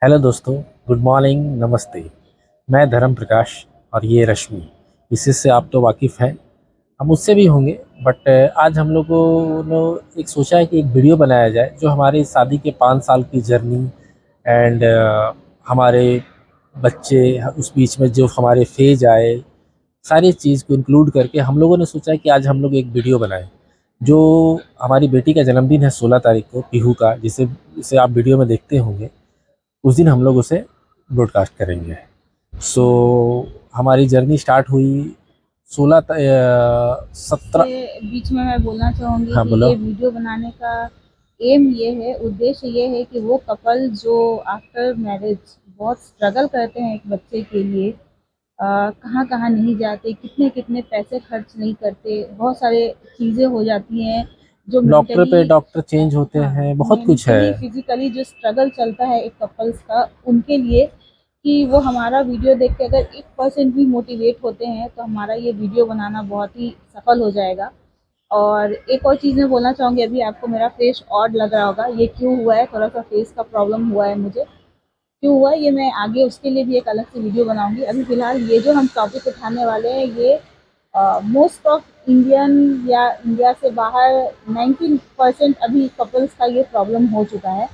Hello दोस्तों, good morning, नमस्ते। मैं धर्म प्रकाश और ये रश्मि। इसी से आप तो वाकिफ़ हैं, हम उससे भी होंगे। बट आज हम लोगों ने एक सोचा है कि एक वीडियो बनाया जाए जो हमारी शादी के 5 साल की जर्नी एंड हमारे बच्चे, उस बीच में जो हमारे फेज आए, सारी चीज़ को इंक्लूड करके हम लोगों ने सोचा है कि आज हम लोग एक वीडियो बनाएं। जो हमारी बेटी का जन्मदिन है 16 तारीख को, पीहू का, जिसे जिसे आप वीडियो में देखते होंगे, उस दिन हम लोग उसे ब्रॉडकास्ट करेंगे। सो हमारी जर्नी स्टार्ट हुई 17। इसके बीच में मैं बोलना चाहूँगी हाँ, कि बोलो। ये वीडियो बनाने का एम ये है, उद्देश्य ये है कि वो कपल जो आफ्टर मैरिज बहुत स्ट्रगल करते हैं एक बच्चे के लिए, कहाँ कहाँ नहीं जाते, कितने कितने पैसे खर्च नहीं करते, बहुत सारे चीज़ें हो जाती हैं जो डॉक्टर मेंटली, पे डॉक्टर चेंज होते हाँ, हैं, बहुत कुछ है। मेंटली फिजिकली जो स्ट्रगल चलता है एक कपल्स का, उनके लिए, कि वो हमारा वीडियो देख के अगर 1% भी मोटिवेट होते हैं तो हमारा ये वीडियो बनाना बहुत ही सफल हो जाएगा। और एक और चीज़ मैं बोलना चाहूँगी, अभी आपको मेरा फेस ऑड लग रहा होगा, ये क्यों हुआ है, थोड़ा सा फेस का प्रॉब्लम हुआ है मुझे। क्यों हुआ है ये मैं आगे उसके लिए भी एक अलग से वीडियो बनाऊंगी। अभी फिलहाल ये जो हम टॉपिक उठाने वाले हैं, ये मोस्ट ऑफ इंडियन या इंडिया से बाहर 90% अभी कपल्स का ये प्रॉब्लम हो चुका है।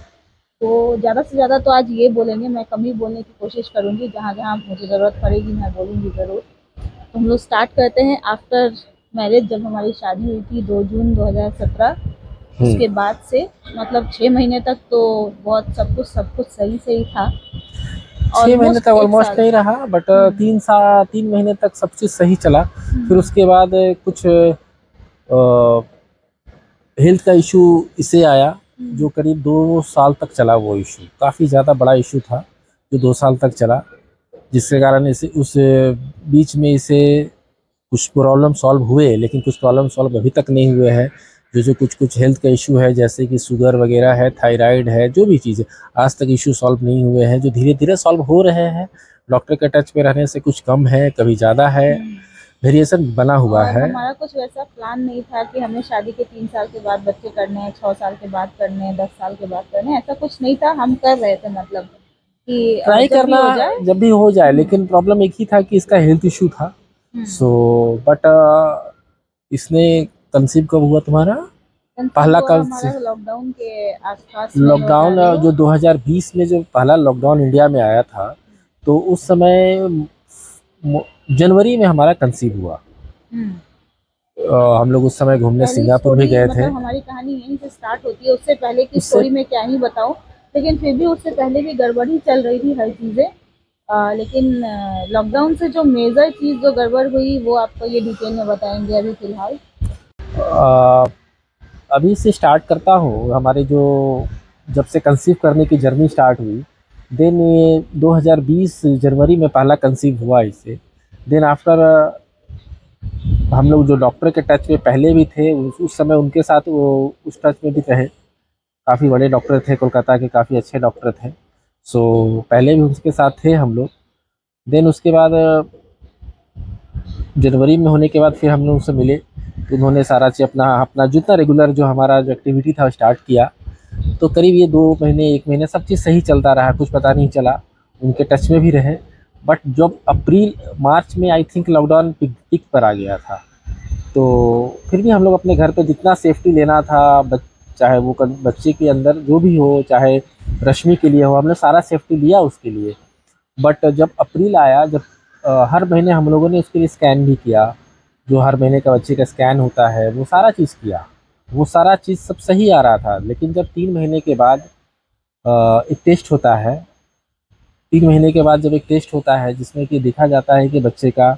तो ज़्यादा से ज़्यादा तो आज ये बोलेंगे, मैं कम ही बोलने की कोशिश करूँगी, जहाँ जहाँ मुझे ज़रूरत पड़ेगी मैं बोलूँगी ज़रूर। तो हम लोग स्टार्ट करते हैं आफ्टर मैरिज। जब हमारी शादी हुई थी 2 जून 2017, हम्म। उसके बाद से मतलब 6 महीने तक तो बहुत सब कुछ सही सही था। 6 महीने तक ऑलमोस्ट एक ऑलमोस्ट साल नहीं रहा, बट हम्म, 3 महीने तक सब चीज़ सही चला। फिर हम्म, उसके बाद कुछ हेल्थ का इशू इसे आया, हम्म, जो करीब 2 साल तक चला। वो इशू काफ़ी ज़्यादा बड़ा इशू था, जो 2 साल तक चला, जिसके कारण इसे उस बीच में इसे कुछ प्रॉब्लम सॉल्व हुए, लेकिन कुछ प्रॉब्लम सॉल्व अभी तक नहीं हुए हैं। जो जो कुछ कुछ हेल्थ का इशू है, जैसे कि शुगर वगैरह है, थायराइड है, जो भी चीज़ है, आज तक इशू सॉल्व नहीं हुए हैं, जो धीरे धीरे सॉल्व हो रहे हैं। डॉक्टर के टच में रहने से कुछ कम है, कभी ज़्यादा है, हम्म। वेरिएशन बना हुआ और है। हमारा कुछ वैसा प्लान नहीं था कि हमें शादी के 3 साल के बाद बच्चे करने हैं, 6 साल के बाद करने हैं, 10 साल के बाद करने हैं, ऐसा कुछ नहीं था। हम कर रहे थे, मतलब कि ट्राई जब भी करना हो जाए। जब भी हो जाए, हम्म, लेकिन प्रॉब्लम एक ही था कि इसका हेल्थ इशू था। हम्म। सो बट इसने कंसीव कब हुआ तुम्हारा? कंसीव पहला हुआ हमारा कंसीव लॉकडाउन के आसपास में मैं बता लॉकडाउन, रही हूँ। जो 2020 में जो पहला लॉकडाउन इंडिया में आया था, तो उस समय जनवरी में हमारा कंसीव हुआ। हम्म। हम लोग उस समय घूमने पहली सिंगापुर भी स्टोरी गए थे। मतलब हमारी कहानी यहीं से स्टार्ट होती है, उससे पहले की उससे स्टोरी में क्या ही बताऊं। लेकिन फिर भी उससे पहले भी गड़बड़ ही चल रही थी हर चीज़ें। लेकिन लॉकडाउन से जो मेजर चीज़ जो गड़बड़ हुई वो आपको ये डिटेल में बताएंगे अभी फिलहाल। अ, अभी से स्टार्ट करता हूँ। हमारे जो जब से कंसीव करने की जर्नी स्टार्ट हुई, देन ये 2020 जनवरी में पहला कंसीव हुआ इसे। देन आफ्टर हम लोग जो डॉक्टर के टच में पहले भी थे, उस समय उनके साथ वो उस टच में भी रहे। काफ़ी बड़े डॉक्टर थे, कोलकाता के काफ़ी अच्छे डॉक्टर थे। सो पहले भी उसके साथ थे हम लोग। देन उसके बाद जनवरी में होने के बाद फिर हम लोग उनसे मिले, तो उन्होंने सारा चीज़ अपना अपना जितना रेगुलर जो हमारा जो एक्टिविटी था स्टार्ट किया। तो करीब ये 2 महीने 1 महीने सब चीज़ सही चलता रहा, कुछ पता नहीं चला, उनके टच में भी रहे। बट जब अप्रैल मार्च में आई थिंक लॉकडाउन पिक पर आ गया था, तो फिर भी हम लोग अपने घर पे जितना सेफ्टी लेना था, चाहे वो बच्चे के अंदर जो भी हो, चाहे रश्मि के लिए हो, हमने सारा सेफ्टी लिया उसके लिए। बट जब अप्रैल आया, जब हर महीने हम लोगों ने उसके लिए स्कैन भी किया, जो हर महीने का बच्चे का स्कैन होता है, वो सारा चीज़ किया। वो सारा चीज़ सब सही आ रहा था, लेकिन जब 3 महीने के बाद एक टेस्ट होता है, 3 महीने के बाद जब एक टेस्ट होता है जिसमें कि देखा जाता है कि बच्चे का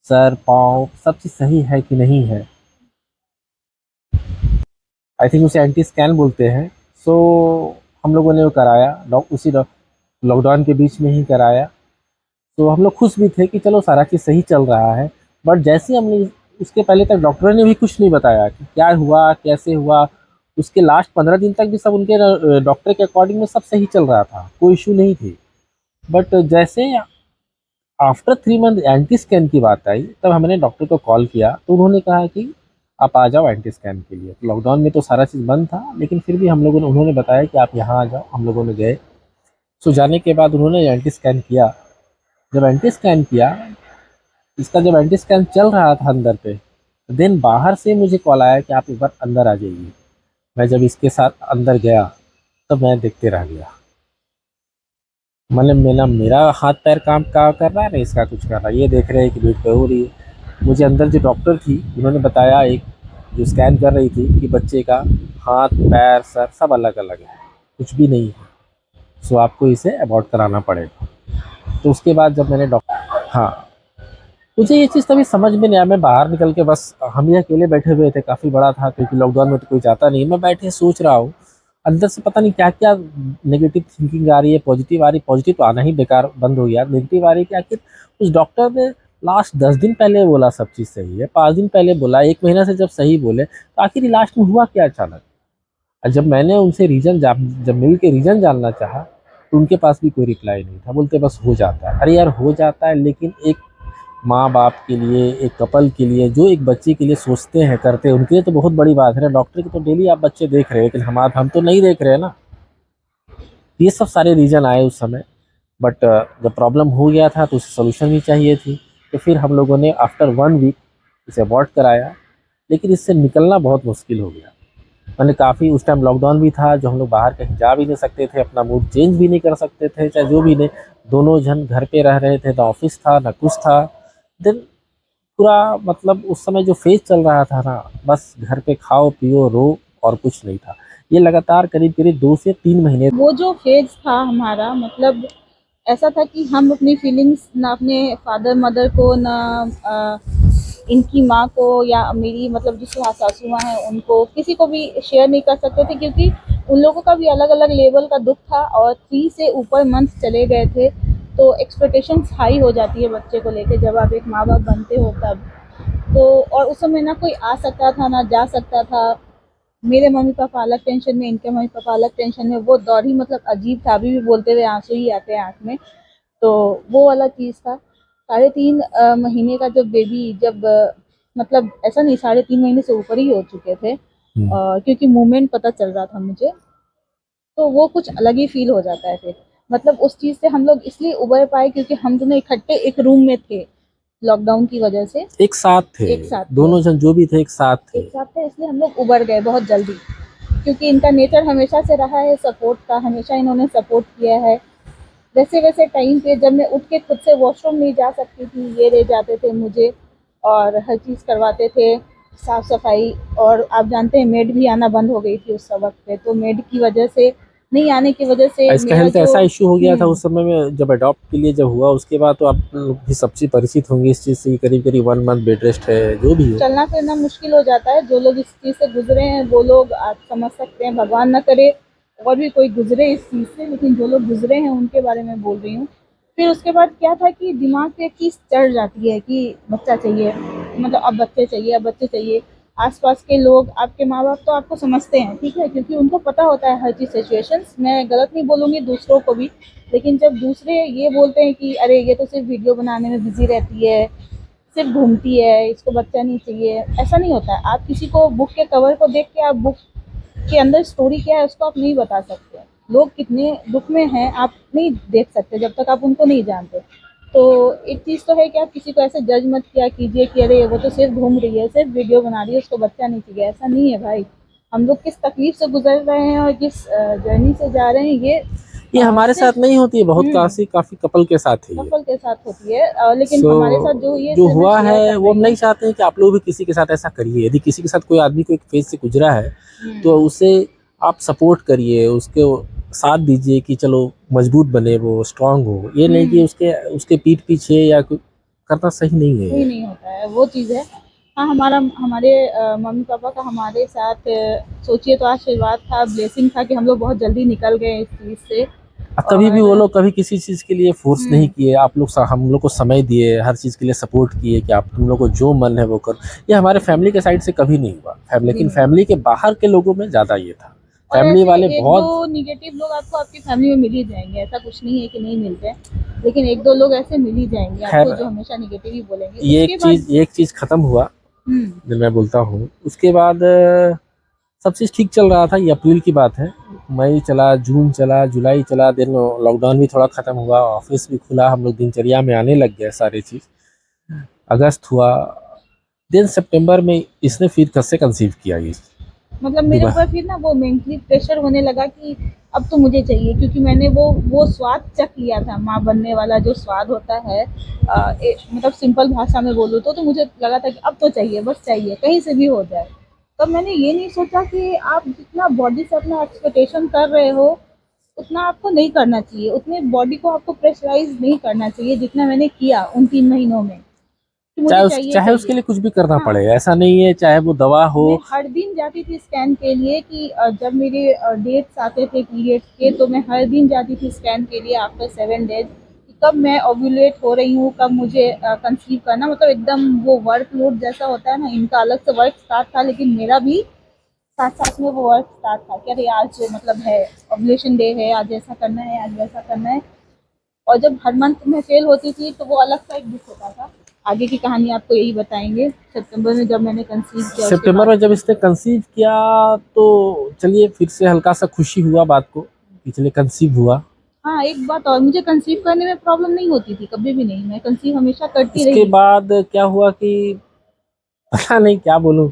सर पाँव सब चीज़ सही है कि नहीं है। आई थिंक उसे एंटी स्कैन बोलते हैं। सो हम लोगों ने वो कराया, उसी लॉकडाउन के बीच में ही कराया। तो हम लोग खुश भी थे कि चलो सारा चीज़ सही चल रहा है। बट जैसे ही हमने, उसके पहले तक डॉक्टर ने भी कुछ नहीं बताया कि क्या हुआ कैसे हुआ। उसके लास्ट 15 दिन तक भी सब उनके डॉक्टर के अकॉर्डिंग में सब सही चल रहा था, कोई इशू नहीं थी। बट जैसे आफ्टर 3 मंथ एंटी स्कैन की बात आई, तब हमने डॉक्टर को कॉल किया, तो उन्होंने कहा कि आप आ जाओ एंटी स्कैन के लिए। लॉकडाउन में तो सारा चीज़ बंद था, लेकिन फिर भी हम लोगों ने उन्होंने बताया कि आप यहाँ आ जाओ। हम लोगों ने गए, सो जाने के बाद उन्होंने एंटी स्कैन किया। जब एंटी स्कैन किया, इसका जब एंटी स्कैन चल रहा था अंदर पे, देन बाहर से मुझे कॉल आया कि आप एक बार अंदर आ जाइए। मैं जब इसके साथ अंदर गया तो मैं देखते रह गया। मतलब मेरा हाथ पैर काम का कर रहा है ना, इसका कुछ कर रहा है। ये देख रहे हैं कि भीड़ पे हो रही है। मुझे अंदर जो डॉक्टर थी उन्होंने बताया, एक जो स्कैन कर रही थी, कि बच्चे का हाथ पैर सर सब अलग अलग है, कुछ भी नहीं है। सो आपको इसे अबॉर्ट कराना पड़ेगा। तो उसके बाद जब मैंने डॉक्टर, हाँ, मुझे ये चीज़ तभी समझ में नहीं आया। मैं बाहर निकल के, बस हम ही अकेले बैठे हुए थे, काफ़ी बड़ा था क्योंकि लॉकडाउन में तो कोई जाता नहीं। मैं बैठे सोच रहा हूँ, अंदर से पता नहीं क्या क्या नेगेटिव थिंकिंग आ रही है, पॉजिटिव आ रही है। पॉजिटिव तो आना ही बेकार बंद हो गया, नेगेटिव आ रही है कि आखिर उस डॉक्टर ने लास्ट 10 दिन पहले बोला सब चीज़ सही है, 5 दिन पहले बोला, 1 महीना से जब सही बोले, तो आखिर लास्ट में हुआ क्या अचानक। और जब मैंने उनसे जब मिल के रीज़न जानना चाहा, तो उनके पास भी कोई रिप्लाई नहीं था। बोलते बस हो जाता है। अरे यार हो जाता है, लेकिन एक माँ बाप के लिए, एक कपल के लिए, जो एक बच्चे के लिए सोचते हैं करते हैं, उनके लिए तो बहुत बड़ी बात है ना। डॉक्टर की तो डेली आप बच्चे देख रहे हैं, लेकिन हम तो नहीं देख रहे हैं ना। ये सब सारे रीज़न आए उस समय। बट जब प्रॉब्लम हो गया था तो उसे सोल्यूशन भी चाहिए थी। तो फिर हम लोगों ने आफ्टर 1 वीक इसे अबॉर्ट कराया। लेकिन इससे निकलना बहुत मुश्किल हो गया। मैंने काफ़ी, उस टाइम लॉकडाउन भी था, जो हम लोग बाहर कहीं जा भी नहीं सकते थे, अपना मूड चेंज भी नहीं कर सकते थे, चाहे जो भी नहीं। दोनों जन घर पे रह रहे थे, ना ऑफिस था ना कुछ था। देन पूरा, मतलब उस समय जो फेज चल रहा था ना, बस घर पे खाओ पियो रो, और कुछ नहीं था। ये लगातार करीब करीब 2 से 3 महीने। वो जो फेज था हमारा, मतलब ऐसा था कि हम अपनी फीलिंग्स ना अपने फादर मदर को, ना इनकी माँ को, या मेरी मतलब जिस सासू माँ हैं उनको, किसी को भी शेयर नहीं कर सकते थे, क्योंकि उन लोगों का भी अलग अलग लेवल का दुख था और 3 से ऊपर मंथ चले गए थे। तो एक्सपेक्टेशंस हाई हो जाती है बच्चे को लेके जब आप एक माँ बाप बनते हो तब। तो और उस समय ना कोई आ सकता था ना जा सकता था। मेरे मम्मी पापा अलग टेंशन में, इनके मम्मी पापा अलग टेंशन में। वो दौर ही मतलब अजीब था, अभी भी बोलते हुए आंसू ही आते हैं आँख में। तो वो वाला चीज़ था। 3.5 महीने का जब बेबी, जब मतलब ऐसा नहीं, 3.5 महीने से ऊपर ही हो चुके थे, क्योंकि मूवमेंट पता चल रहा था मुझे। तो वो कुछ अलग ही फील हो जाता है फिर। मतलब उस चीज़ से हम लोग इसलिए उबर पाए क्योंकि हम दोनों इकट्ठे एक रूम में थे लॉकडाउन की वजह से। एक साथ थे, एक साथ थे, दोनों जन जो भी थे एक साथ थे। एक साथ थे, इसलिए हम लोग उबर गए बहुत जल्दी। क्योंकि इनका नेचर हमेशा से रहा है सपोर्ट का, हमेशा इन्होंने सपोर्ट किया है। वैसे वैसे टाइम पे जब मैं उठ के खुद से वॉशरूम नहीं जा सकती थी, ये ले जाते थे मुझे और हर चीज़ करवाते थे, साफ सफाई। और आप जानते हैं मेड भी आना बंद हो गई थी उस वक्त पे, तो मेड की वजह से, नहीं आने की वजह से इसका मेरा हेल्थ जो ऐसा इशू हो गया था उस समय में, जब अडॉप्ट के लिए जब हुआ, उसके बाद तो आप लोग भी सब चीज़ परिचित होंगे इस चीज़ से। करीब करीब 1 मंथ बेड रेस्ट है, जो भी है। चलना फिरना मुश्किल हो जाता है। जो लोग इस चीज़ से गुजरे हैं वो लोग आप समझ सकते हैं, भगवान ना करे और भी कोई गुजरे इस चीज़ से, लेकिन जो लोग गुजरे हैं उनके बारे में बोल रही हूँ। फिर उसके बाद क्या था कि दिमाग पे एक चीज़ चढ़ जाती है कि बच्चा चाहिए, मतलब अब बच्चे चाहिए, अब बच्चे चाहिए। आसपास के लोग, आपके माँ बाप तो आपको समझते हैं, ठीक है, क्योंकि उनको पता होता है हर चीज़ सिचुएशंस। मैं गलत नहीं बोलूँगी दूसरों को भी, लेकिन जब दूसरे ये बोलते हैं कि अरे ये तो सिर्फ वीडियो बनाने में बिजी रहती है, सिर्फ घूमती है, इसको बच्चा नहीं चाहिए, ऐसा नहीं होता है। आप किसी को बुक के कवर को देख के, आप बुक के अंदर स्टोरी क्या है उसको आप नहीं बता सकते। लोग कितने दुख में हैं आप नहीं देख सकते जब तक आप उनको नहीं जानते। तो एक चीज़ तो है कि आप किसी को ऐसे जज मत किया कीजिए कि अरे वो तो सिर्फ घूम रही है, सिर्फ वीडियो बना रही है, उसको बच्चा नहीं चाहिए। ऐसा नहीं है भाई। हम लोग किस तकलीफ से गुजर रहे हैं और किस जर्नी से जा रहे हैं, ये हमारे सिर्फ साथ नहीं होती है, बहुत काफ़ी कपल के साथ है ये। कपल के साथ होती है। लेकिन सो हमारे साथ जो हुई है जो इसलिए मैं हुआ शेयर है कर वो हम रही हूँ। नहीं चाहते हैं कि आप लोग भी किसी के साथ ऐसा करिए। यदि किसी के साथ कोई आदमी को एक फेज से गुजरा है, तो उसे आप सपोर्ट करिए, उसके साथ दीजिए कि चलो मजबूत बने, वो स्ट्रांग हो। ये नहीं कि उसके उसके पीठ पीछे या करना सही नहीं है कोई ये। नहीं होता है, वो चीज़ है। हाँ, हमारे मम्मी पापा का हमारे साथ सोचिए तो आशीर्वाद था, ब्लेसिंग था कि हम लोग बहुत जल्दी निकल गए इस चीज़ से। कभी भी और वो लोग कभी किसी चीज़ के लिए फोर्स नहीं किए। आप लोग हम लोग को समय दिए, हर चीज़ के लिए सपोर्ट किए कि आप तुम लोग को जो मन है वो करो। ये हमारे फैमिली के साइड से कभी नहीं हुआ। कभी लेकिन नहीं। फैमिली के बाहर के लोगों में ज़्यादा ये था। और फैमिली ऐसे वाले एक दो बहुत। निगेटिव लोग आपको आपकी फैमिली में मिल ही जाएंगे, ऐसा कुछ नहीं है कि नहीं मिलते, लेकिन एक दो लोग ऐसे मिल ही जाएंगे आपको खैर, जो हमेशा निगेटिव ही बोलेंगे। ये उसके बाद एक चीज़ ख़त्म हुआ, हम्म जो मैं बोलता हूँ। उसके बाद सब चीज़ ठीक चल रहा था। ये अप्रैल की बात है। मई चला, जून चला, जुलाई चला, देन लॉकडाउन भी थोड़ा ख़त्म हुआ, ऑफिस भी खुला, हम लोग दिनचर्या में आने लग गए सारी चीज़। अगस्त हुआ, देन सितंबर में इसने फिर कब से कंसीव किया ये मतलब मेरे दिमाग। ऊपर फिर ना वो मेंटली प्रेशर होने लगा कि अब तो मुझे चाहिए, क्योंकि मैंने वो स्वाद चख लिया था, माँ बनने वाला जो स्वाद होता है। मतलब सिंपल भाषा में बोलूँ तो मुझे लगा था कि अब तो चाहिए, बस चाहिए, कहीं से भी हो जाए। तब मैंने ये नहीं सोचा कि आप जितना बॉडी से अपना एक्सपेक्टेशन कर रहे हो उतना आपको नहीं करना चाहिए, उतने बॉडी को आपको प्रेशराइज नहीं करना चाहिए जितना मैंने किया उन 3 महीनों में, कि मुझे चाहिए चाहे उसके चाहिए। लिए कुछ भी करना हाँ, पड़े, ऐसा नहीं है, चाहे वो दवा हो। मैं हर दिन जाती थी स्कैन के लिए कि जब मेरे डेट्स आते थे पीरियड्स के, तो मैं हर दिन जाती थी स्कैन के लिए आफ्टर 7 डेज, कि कब मैं ओव्यूलेट हो रही हूँ, कब मुझे कंसीव करना। मतलब एकदम वो वर्कलोड जैसा होता है ना, इनका अलग से वर्क स्टार्ट था, लेकिन मेरा भी साथ साथ में वो वर्क स्टार्ट था कि अरे आज मतलब है ओव्यूलेशन डे है, आज ऐसा करना है, आज वैसा करना है। और जब हर मंथ में फेल होती थी तो वो अलग सा एक दुख होता था। आगे की कहानी आपको यही बताएंगे सितंबर में जब मैंने कंसीव किया उसके सितंबर बाद में जब से। इसने कंसीव किया तो चलिए फिर से हल्का सा खुशी हुआ बात को कि चलिए कंसीव हुआ। हाँ, एक बात और, मुझे कंसीव करने में प्रॉब्लम नहीं होती थी कभी भी नहीं, मैं कंसीव हमेशा करती उसके रही। बाद क्या हुआ कि पता नहीं क्या बोलूं,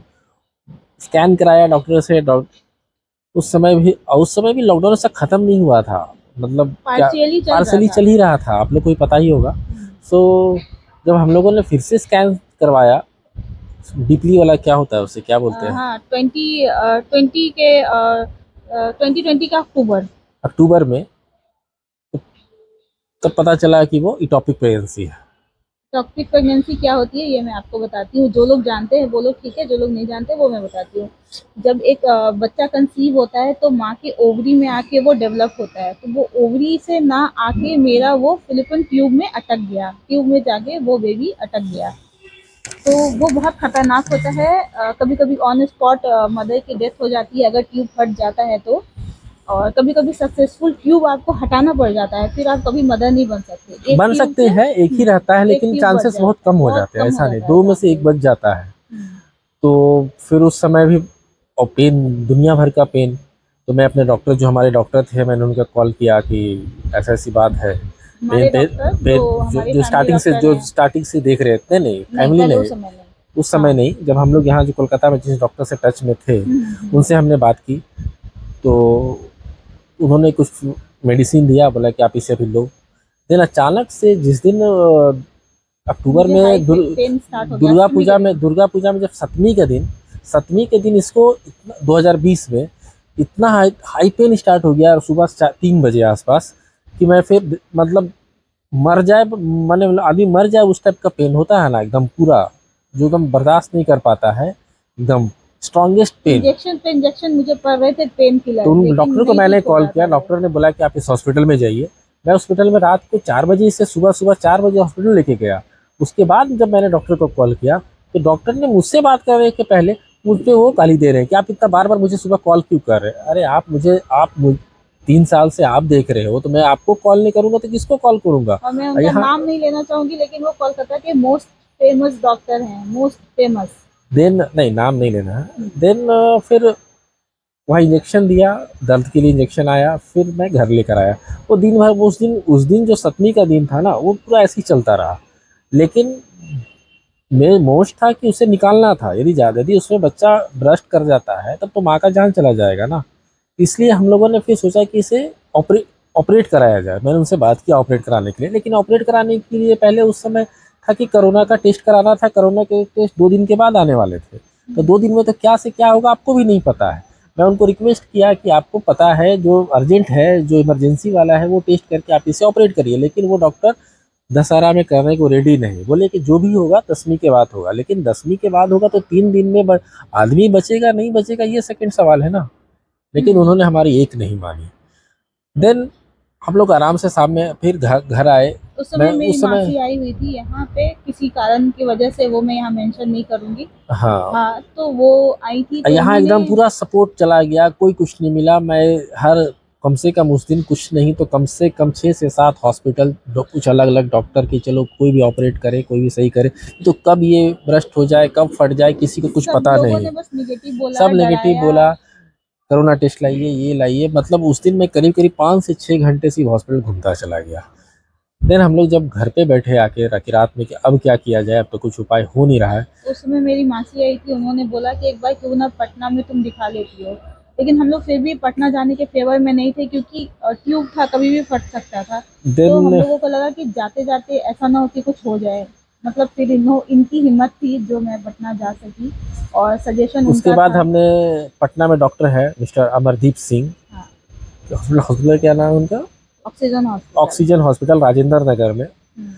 स्कैन कराया डॉक्टर से। उस समय भी लॉकडाउन से खत्म नहीं हुआ था, मतलब क्या, पार्शियली चल रहा पार्सली था। चल ही रहा था, आप लोग को ही पता ही होगा। सो जब हम लोगों ने फिर से स्कैन करवाया, डीपली वाला क्या होता है उसे क्या बोलते हैं, हाँ, 2020 का अक्टूबर। अक्टूबर में, तब पता चला कि वो इटॉपिक प्रेगनेंसी है। टॉक्सिक प्रेगनेंसी क्या होती है ये मैं आपको बताती हूँ, जो लोग जानते हैं वो लोग ठीक है, जो लोग नहीं जानते वो मैं बताती हूँ। जब एक बच्चा कंसीव होता है तो माँ के ओवरी में आके वो डेवलप होता है, तो वो ओवरी से ना आके मेरा वो फिलिपन ट्यूब में अटक गया, ट्यूब में जाके वो बेबी अटक गया। तो वो बहुत खतरनाक होता है, कभी कभी ऑन स्पॉट मदर की डेथ हो जाती है अगर ट्यूब फट जाता है तो। और कभी कभी सक्सेसफुल ट्यूब आपको हटाना पड़ जाता है, फिर आप कभी मदर नहीं बन सकते एक बन ट्यूब सकते से। हैं, एक ही रहता है, एक लेकिन ट्यूब बच चांसेस जाए, बहुत कम हो बहुत जाते हैं, कम ऐसा हो नहीं, जाता है दो में से एक चांसेस। बच जाता है। तो फिर उस समय भी, और पेन, दुनिया भर का पेन। तो मैं अपने डॉक्टर, जो हमारे डॉक्टर थे, मैंने उनका कॉल किया कि ऐसा ऐसी बात है। पेन हमारे पेन डॉक्टर जो पेन हमारे फैमिली डॉक्टर जो हैं। स्टार्टिंग से देख रहे थे, नहीं नहीं, फैमिली पहले उस नहीं, समय नहीं। उस समय हाँ। नहीं, जब हम लोग यहाँ जो कोलकाता में जिस डॉक्टर से टच में थे, उनसे हमने बात की। तो उन्होंने कुछ मेडिसिन दिया, बोला कि आप इसे अभी लो। देन अचानक से जिस दिन अक्टूबर मुझे हाई में पेन स्टार्ट हो गया अष्टमी के दिन। दुर्गा पूजा में जब सप्तमी के दिन इसको 2020 में इतना हाई पेन स्टार्ट हो गया, सुबह 3 बजे आसपास, कि मैं फिर मतलब मर जाए, माने आदमी मर जाए उस टाइप का पेन होता है ना, एकदम पूरा, जो एकदम बर्दाश्त नहीं कर पाता है, एकदम स्ट्रॉन्गेस्ट पेन। इंजेक्शन पे इंजेक्शन मुझे पड़ रहे थे पेन तो किलर, उन लेकिन डॉक्टर को नहीं मैंने ठीक हो कॉल रहा किया, था वो। डॉक्टर ने बोला कि आप इस हॉस्पिटल में जाइए। मैं हॉस्पिटल में रात को 4 बजे से सुबह सुबह 4 बजे हॉस्पिटल लेके गया। उसके बाद जब मैंने डॉक्टर को कॉल किया, तो डॉक्टर ने मुझसे बात करने के पहले मुझ पे वो गाली दे रहे हैं कि आप इतना बार बार मुझे सुबह कॉल क्यों कर रहे हैं। अरे आप 3 साल से आप देख रहे हो, तो मैं आपको कॉल नहीं करूंगा तो किसको कॉल करूंगा। और मैं और उनका यहाँ नाम नहीं लेना चाहूंगी, लेकिन वो कोलकाता के मोस्ट फेमस डॉक्टर हैं, मोस्ट फेमस। देन नहीं, नाम नहीं लेना है। देन फिर वहाँ इंजेक्शन दिया, दर्द के लिए इंजेक्शन आया, फिर मैं घर लेकर आया। वो दिन भर, उस दिन जो सतमी का दिन था ना, वो पूरा ऐसे ही चलता रहा। लेकिन मेरे मोस्ट था कि उसे निकालना था, यदि उसमें बच्चा ब्रस्ट कर जाता है तब तो माँ का जान चला जाएगा ना। इसलिए हम लोगों ने फिर सोचा कि इसे ऑपरेट कराया जाए। मैंने उनसे बात किया ऑपरेट कराने के लिए, लेकिन ऑपरेट कराने के लिए पहले उस समय था कि कोरोना का टेस्ट कराना था, कोरोना के टेस्ट 2 दिन के बाद आने वाले थे। तो 2 दिन में तो क्या से क्या होगा आपको भी नहीं पता है। मैं उनको रिक्वेस्ट किया कि आपको पता है, जो अर्जेंट है, जो इमरजेंसी वाला है, वो टेस्ट करके आप इसे ऑपरेट करिए। लेकिन वो डॉक्टर दशहरा में करने को रेडी नहीं, बोले कि जो भी होगा 10वीं के बाद होगा। लेकिन 10वीं के बाद होगा तो 3 दिन में आदमी बचेगा नहीं बचेगा, ये सेकंड सवाल है ना। लेकिन उन्होंने हमारी एक नहीं मानी। देन हम लोग आराम से शाम में फिर घर आए। उस मैं समय मेरी उस समय, मासी आई हुई थी यहाँ पे किसी कारण की वजह से, वो मैं यहाँ मेंशन नहीं करूंगी। हाँ, हाँ, तो वो आई थी तो यहाँ उन्होंने। एकदम पूरा सपोर्ट चला गया, कोई कुछ नहीं मिला। मैं हर कम से कम उस दिन कुछ नहीं तो कम से कम 6 से 7 हॉस्पिटल, कुछ अलग अलग डॉक्टर की, चलो कोई भी ऑपरेट करे, कोई भी सही करे, तो कब ये ब्रस्ट हो जाए, कब फट जाए, किसी को कुछ सब पता लोगों नहीं। ने बस निगेटिव बोला, सब नेगेटिव डराया। बोला। कोरोना टेस्ट लाइए, ये लाइए, मतलब उस दिन मैं करीब करीब 5 से 6 घंटे से हॉस्पिटल घूमता चला गया। देन हम लोग जब घर पे बैठे आके कि रात में कि अब क्या किया जाए, अब तो कुछ उपाय हो नहीं रहा है। उस समय मेरी मासी आई थी, उन्होंने बोला कि एक बार क्यों ना पटना में तुम दिखा लेती हो, लेकिन हम लोग फिर भी पटना जाने के फेवर में नहीं थे, क्योंकि ट्यूब था, कभी भी फट सकता था। तो हम देन लोगों को लगा कि जाते जाते ऐसा ना हो कि कुछ हो जाए। मतलब फिर इनकी हिम्मत थी जो मैं पटना जा सकी, और सजेशन उसके उनका बाद था। हमने, पटना में डॉक्टर है मिस्टर अमरदीप सिंह, हाँ, हॉस्पिटल हॉस्पिटल क्या नाम है उनका? Oxygen hospital. Oxygen hospital Rajendra Nagar में। हम्म।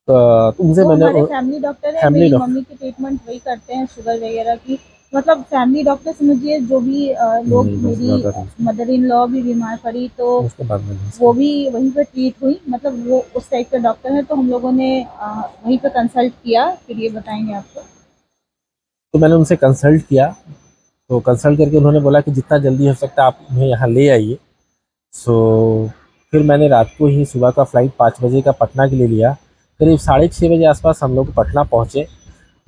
तो उनसे वो मैंने हमारे फैमिली डॉक्टर है, फैमिली मेरी डॉक्टर, मम्मी की ट्रीटमेंट वही करते हैं, शुगर वगैरह की। मतलब फैमिली डॉक्टर समझिए, जो भी लोग, बस मेरी ज़्यादा नहीं, मदर इन लॉ भी बीमार पड़ी तो उसके बाद में वो भी वहीं पे ट्रीट हुई। मतलब वो उस टाइप के डॉक्टर हैं, तो हम लोगों ने वहीं पे कंसल्ट किया, फिर ये बताएंगे आपको। तो मैंने उनसे कंसल्ट किया। तो कंसल्ट करके उन्होंने बोला कि जितना जल्दी हो सकता है आप उन्हें यहाँ ले आइए। सो फिर मैंने रात को ही सुबह का फ़्लाइट 5 बजे का पटना के लिए लिया। करीब 6:30 बजे आसपास हम लोग पटना पहुँचे।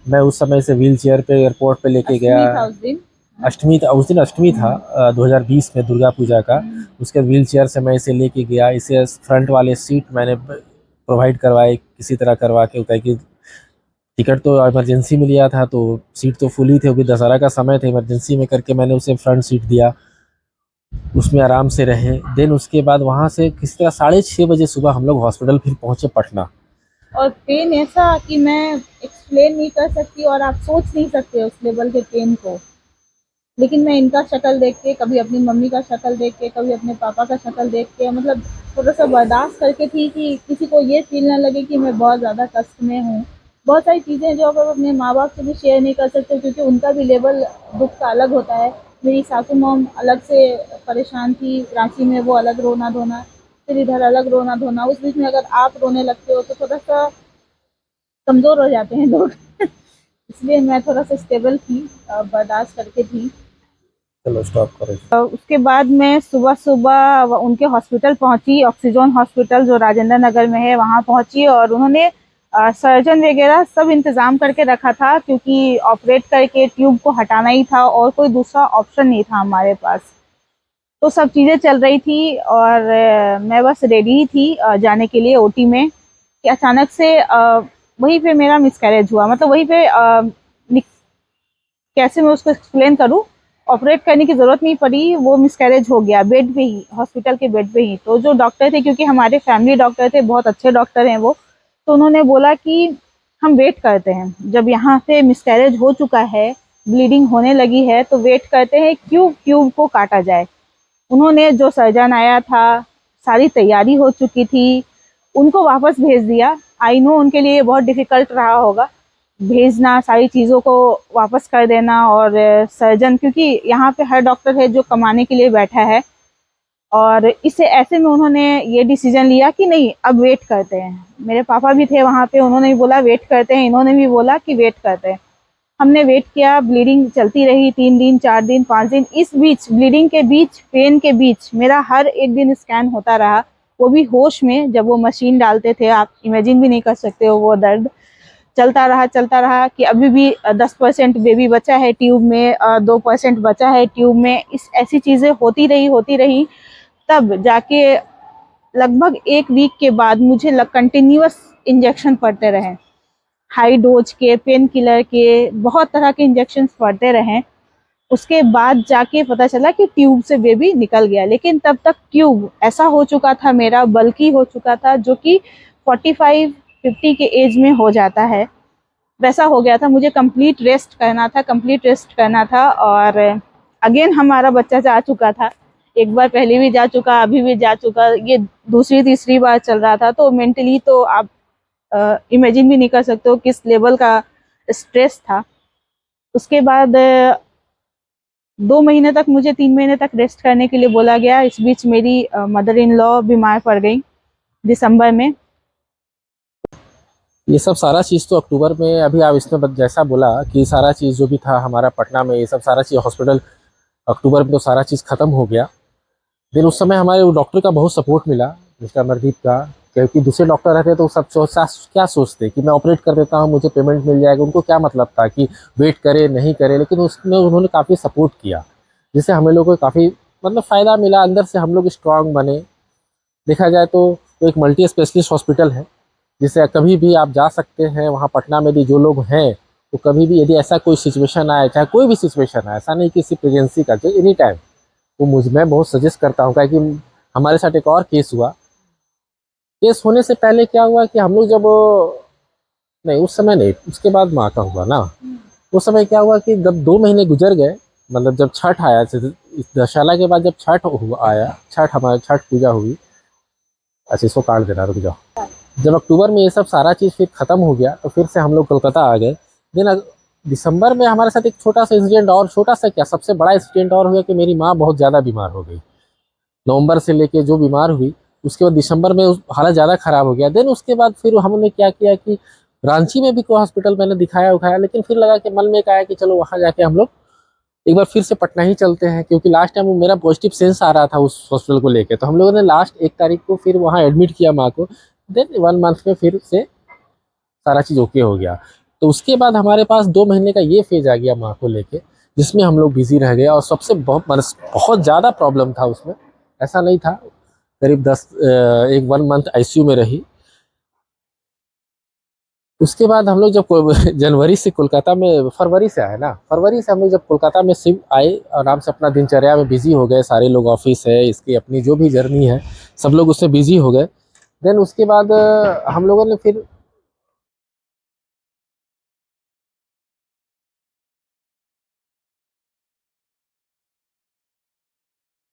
मैं उस समय से व्हील चेयर पे एयरपोर्ट पे लेके गया। अष्टमी था उस दिन। अष्टमी था उस दिन, अष्टमी था 2020 में, दुर्गा पूजा का। हम्म। उसके व्हील चेयर से मैं इसे लेके गया। इसे फ्रंट वाले सीट मैंने प्रोवाइड करवाए किसी तरह करवा के, ताकि टिकट तो इमरजेंसी में लिया था तो सीट तो फुल ही थे, अभी दशहरा का समय था, इमरजेंसी में करके मैंने उसे फ्रंट सीट दिया। उसमें आराम से रहे। देन उसके बाद वहाँ से किसी तरह 6:30 बजे सुबह हम लोग हॉस्पिटल फिर पहुँचे पटना। और पेन ऐसा कि मैं एक्सप्लेन नहीं कर सकती, और आप सोच नहीं सकते उस लेवल के पेन को। लेकिन मैं इनका शक्ल देख के, कभी अपनी मम्मी का शक्ल देख के, कभी अपने पापा का शक्ल देख के, मतलब थोड़ा सा बर्दाश्त करके थी कि किसी को ये फील ना लगे कि मैं बहुत ज़्यादा कष्ट में हूँ। बहुत सारी चीज़ें जो आप अपने माँ बाप से भी शेयर नहीं कर सकते, क्योंकि उनका भी लेवल दुख का अलग होता है। मेरी सासू मॉम अलग से परेशान थी रांची में, वो अलग रोना धोना, फिर इधर अलग रोना धोना। उस बीच में अगर आप रोने लगते हो तो थोड़ा सा कमज़ोर हो जाते हैं लोग। इसलिए मैं थोड़ा सा स्टेबल थी, बर्दाश्त करके थी। चलो स्टॉप करो। उसके बाद मैं सुबह सुबह उनके हॉस्पिटल पहुंची, ऑक्सीजन हॉस्पिटल जो राजेंद्र नगर में है, वहां पहुंची। और उन्होंने सर्जन वगैरह सब इंतजाम करके रखा था, क्योंकि ऑपरेट करके ट्यूब को हटाना ही था, और कोई दूसरा ऑप्शन नहीं था हमारे पास। तो सब चीज़ें चल रही थी, और मैं बस रेडी ही थी जाने के लिए ओटी में, कि अचानक से वहीं पे मेरा मिसकैरेज हुआ। मतलब वहीं पे कैसे मैं उसको एक्सप्लेन करूँ, ऑपरेट करने की ज़रूरत नहीं पड़ी, वो मिसकैरेज हो गया बेड पे ही, हॉस्पिटल के बेड पे ही। तो जो डॉक्टर थे, क्योंकि हमारे फैमिली डॉक्टर थे, बहुत अच्छे डॉक्टर हैं वो, तो उन्होंने बोला कि हम वेट करते हैं, जब यहाँ पे मिसकैरेज हो चुका है, ब्लीडिंग होने लगी है, तो वेट करते हैं क्यों ट्यूब को काटा जाए। उन्होंने, जो सर्जन आया था, सारी तैयारी हो चुकी थी, उनको वापस भेज दिया। आई नो उनके लिए बहुत डिफ़िकल्ट रहा होगा भेजना, सारी चीज़ों को वापस कर देना। और सर्जन, क्योंकि यहाँ पे हर डॉक्टर है जो कमाने के लिए बैठा है, और इससे ऐसे में उन्होंने ये डिसीजन लिया कि नहीं, अब वेट करते हैं। मेरे पापा भी थे वहाँ पे, उन्होंने भी बोला वेट करते हैं, इन्होंने भी बोला कि वेट करते हैं। हमने वेट किया, ब्लीडिंग चलती रही 3 दिन, 4 दिन, 5 दिन। इस बीच, ब्लीडिंग के बीच, पेन के बीच, मेरा हर एक दिन स्कैन होता रहा, वो भी होश में। जब वो मशीन डालते थे, आप इमेजिन भी नहीं कर सकते हो वो दर्द। चलता रहा कि अभी भी 10% बेबी बचा है ट्यूब में, 2% बचा है ट्यूब में। इस ऐसी चीज़ें होती रही। तब जाके लगभग 1 वीक के बाद मुझे कंटिन्यूअस इंजेक्शन पड़ते रहे, हाई डोज के, पेन किलर के, बहुत तरह के इंजेक्शन पड़ते रहे। उसके बाद जाके पता चला कि ट्यूब से बेबी निकल गया। लेकिन तब तक ट्यूब ऐसा हो चुका था, मेरा बल्कि हो चुका था, जो कि 45-50 के एज में हो जाता है, वैसा हो गया था। मुझे कंप्लीट रेस्ट करना था, कंप्लीट रेस्ट करना था। और अगेन हमारा बच्चा जा चुका था, एक बार पहले भी जा चुका, अभी भी जा चुका, ये दूसरी तीसरी बार चल रहा था। तो मेंटली तो आप इमेजिन भी नहीं कर सकते हो किस लेवल का स्ट्रेस था। उसके बाद 2 महीने तक, मुझे 3 महीने तक रेस्ट करने के लिए बोला गया। इस बीच मेरी मदर इन लॉ बीमार पड़ गई दिसंबर में। ये सब सारा चीज़ तो अक्टूबर में, अभी आप इसने जैसा बोला कि सारा चीज़ जो भी था हमारा पटना में, ये सब सारा चीज़ हॉस्पिटल अक्टूबर में तो सारा चीज़ ख़त्म हो गया। फिर उस समय हमारे वो डॉक्टर का बहुत सपोर्ट मिला, मिस्टर अमरदीप का। क्योंकि दूसरे डॉक्टर रहते तो सब क्या सोचते कि मैं ऑपरेट कर देता हूँ, मुझे पेमेंट मिल जाएगा, उनको क्या मतलब था कि वेट करे नहीं करे। लेकिन उसमें उन्होंने काफ़ी सपोर्ट किया, जिससे हमें लोगों को काफ़ी मतलब फ़ायदा मिला, अंदर से हम लोग स्ट्रांग बने। देखा जाए तो एक मल्टी स्पेशलिस्ट हॉस्पिटल है, जिससे कभी भी आप जा सकते हैं वहाँ पटना में भी जो लोग हैं, तो कभी भी यदि ऐसा कोई सिचुएशन आए, चाहे कोई भी सिचुएशन आए, ऐसा नहीं कि सिर्फ प्रेगनेंसी का, जो एनी टाइम, वो मैं बहुत सजेस्ट करता हूँ। क्या कि हमारे साथ एक और केस हुआ। केस होने से पहले क्या हुआ कि हम लोग जब, नहीं उस समय नहीं, उसके बाद माँ का हुआ ना, उस समय क्या हुआ कि जब 2 महीने गुजर गए, मतलब जब छठ आया, इस दशहरा के बाद जब छठ हुआ आया, छठ हमारे छठ पूजा हुई। अच्छा इसको काट देना, रुक जाओ। जब अक्टूबर में ये सब सारा चीज़ फिर ख़त्म हो गया, तो फिर से हम लोग कोलकाता आ गए। देन दिसंबर में हमारे साथ एक छोटा सा इंसिडेंट, और छोटा सा क्या, सबसे बड़ा इंसिडेंट और हुआ कि मेरी माँ बहुत ज़्यादा बीमार हो गई। नवंबर से लेके जो बीमार हुई, उसके बाद दिसंबर में हालत ज़्यादा ख़राब हो गया। देन उसके बाद फिर हमने क्या किया कि रांची में भी कोई हॉस्पिटल मैंने दिखाया उखाया, लेकिन फिर लगा कि मन में एक आया कि चलो वहाँ जाके हम लोग एक बार फिर से पटना ही चलते हैं, क्योंकि लास्ट टाइम मेरा पॉजिटिव सेंस आ रहा था उस हॉस्पिटल को लेके। तो हम लोगों ने लास्ट 1 तारीख को फिर वहाँ एडमिट किया माँ को। देन 1 मंथ में फिर से सारा चीज़ ओके हो गया। तो उसके बाद हमारे पास 2 महीने का ये फेज आ गया माँ को लेके, जिसमें हम लोग बिजी रह गए, और सबसे बहुत ज़्यादा प्रॉब्लम था उसमें, ऐसा नहीं था। करीब 1 मंथ आईसीयू में रही। उसके बाद हम लोग जब जनवरी से कोलकाता में, फरवरी से आए ना, फरवरी से हम लोग जब कोलकाता में शिफ्ट आए, आराम से अपना दिनचर्या में बिजी हो गए, सारे लोग ऑफिस है इसकी अपनी जो भी जर्नी है, सब लोग उससे बिजी हो गए। देन उसके बाद हम लोगों ने फिर